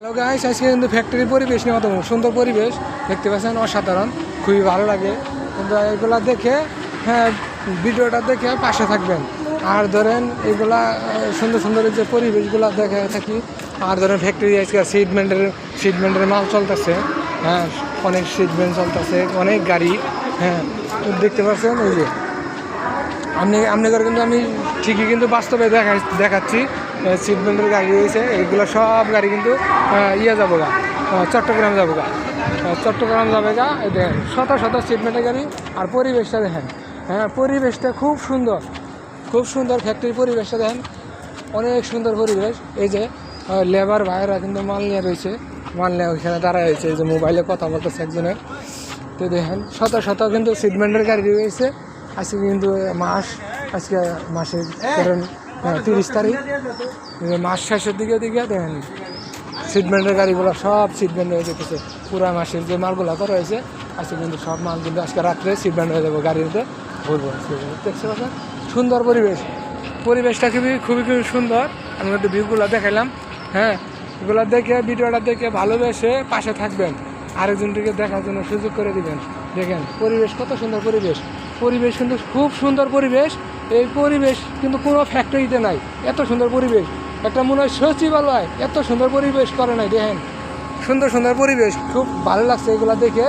Hello guys, আজকে কিন্তু ফ্যাক্টরির পরিবেশ নিয়ে অত সুন্দর পরিবেশ দেখতে পাচ্ছেন, অসাধারণ, খুবই ভালো লাগে। কিন্তু এগুলা দেখে ভিডিওটা দেখে পাশে থাকবেন। আর ধরেন এগুলা সুন্দর সুন্দর যে পরিবেশগুলো দেখে থাকি। আর ধরেন ফ্যাক্টরি আজকে সিটমেন্টের মাল চলতেছে, অনেক সিটমেন্ট চলতেছে, অনেক গাড়ি, দেখতে পাচ্ছেন। এই যে আপনি করে কিন্তু আমি ঠিকই কিন্তু বাস্তবে দেখাচ্ছি। সিটবেল্টের গাড়ি রয়েছে, এইগুলো সব গাড়ি কিন্তু যাবো গা, চট্টগ্রাম যাবো গা, চট্টগ্রাম যাবে গা। দেখেন শত শত সিটবেল্টের গাড়ি। আর পরিবেশটা দেখেন, পরিবেশটা খুব সুন্দর, খুব সুন্দর। ফ্যাক্টরির পরিবেশটা দেখেন, অনেক সুন্দর পরিবেশ। এই যে লেবার ভাইয়েরা কিন্তু মাল নিয়ে রয়েছে, মাল নিয়ে ওইখানে দাঁড়ায় রয়েছে। এই যে মোবাইলে কথা বলতেছে একজনের। তো দেখেন শত শত কিন্তু সিটবেল্টের গাড়ি রয়েছে। আজকে কিন্তু আজকে মাসের ধরেন 30 তারিখ, মাস শেষের দিকে দেখেন সিটবেল্টের গাড়িগুলো সব সিটবেল্ট হয়ে যেতেছে। পুরা মাসের যে মালগুলো করা হয়েছে আজকে কিন্তু সব মাল কিন্তু আজকে রাত্রে সিটবেল্ট হয়ে যাবো, গাড়িতে ঘুরবো। দেখতে পাচ্ছেন সুন্দর পরিবেশটা খুবই খুবই খুবই সুন্দর। আমি কিন্তু ভিউগুলো দেখাইলাম। এগুলো দেখে ভিডিওটা দেখে ভালোবেসে পাশে থাকবেন, আরেকজনটিকে দেখার জন্য সুযোগ করে দিবেন। দেখেন পরিবেশ কত সুন্দর, পরিবেশ কিন্তু খুব সুন্দর পরিবেশ। এই পরিবেশ কিন্তু কোনো ফ্যাক্টরিতে নাই, এত সুন্দর পরিবেশ। একটা মনে হয় সচিবালয় এত সুন্দর পরিবেশ করে নাই। দেখেন সুন্দর সুন্দর পরিবেশ, খুব ভালো লাগছে এগুলো দেখে।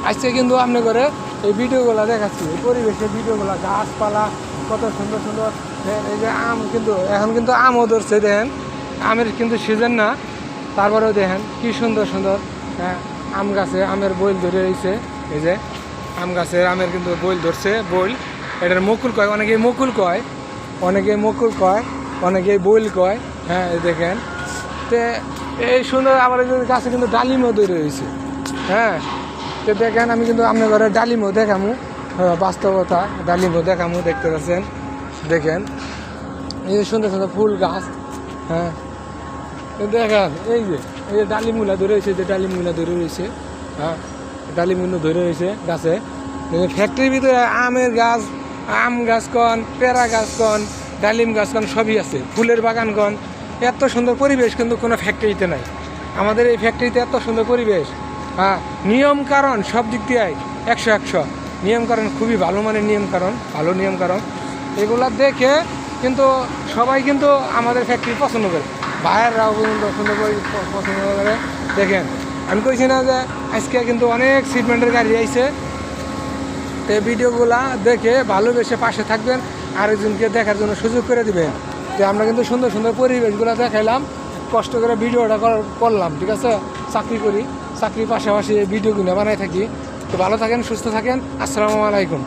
আজকে কিন্তু আপনি করে এই ভিডিওগুলো দেখাচ্ছি, এই পরিবেশের ভিডিওগুলো, গাছপালা কত সুন্দর সুন্দর। এই যে আম কিন্তু এখন কিন্তু আমও ধরছে, দেখেন আমের কিন্তু সিজন না, তারপরেও দেখেন কি সুন্দর সুন্দর আম গাছে আমের বইল ধরে রয়েছে। এই যে আম গাছের আমের কিন্তু বইল ধরছে, বইল এটার মুকুল কয়, অনেকেই মুকুল কয়, অনেকেই বইল কয়। দেখেন তো এই সুন্দর। আবার গাছে কিন্তু ডালিমও ধরে রয়েছে। তো দেখেন আমি কিন্তু আপনার ঘরে ডালিমও দেখামু, বাস্তবতা ডালিমও দেখামু। দেখতে পাচ্ছেন, দেখেন এই যে সুন্দর সুন্দর ফুল গাছ। দেখেন এই যে ডালিমগুলা ধরে রয়েছে, ডালিমগুলো ধরে রয়েছে গাছে। ফ্যাক্টরির ভিতরে আমের গাছ, আম গাছ কন, পেয়ারা গাছ কন, ডালিম গাছ কন, সবই আছে, ফুলের বাগান কন। এত সুন্দর পরিবেশ কিন্তু কোনো ফ্যাক্টরিতে নাই। আমাদের এই ফ্যাক্টরিতে এত সুন্দর পরিবেশ। নিয়ম কারণ সব দিক দিয়ে 100 নিয়ম কারণ, খুবই ভালো মানের নিয়ম কারণ। এগুলা দেখে কিন্তু সবাই কিন্তু আমাদের ফ্যাক্টরি পছন্দ করে, বাইরেরাও কিন্তু পছন্দ করে। দেখেন আমি কইছি না যে আজকে কিন্তু অনেক সিটমেন্টের গাড়ি আইছে। তো এই ভিডিওগুলা দেখে ভালোবেসে পাশে থাকবেন, আরেকজনকে দেখার জন্য সুযোগ করে দিবেন। যে আমরা কিন্তু সুন্দর সুন্দর পরিবেশগুলো দেখাইলাম, কষ্ট করে ভিডিওটা করলাম, ঠিক আছে। চাকরির পাশাপাশি এই ভিডিওগুলো বানাই থাকি। তো ভালো থাকেন, সুস্থ থাকেন। আসসালামু আলাইকুম।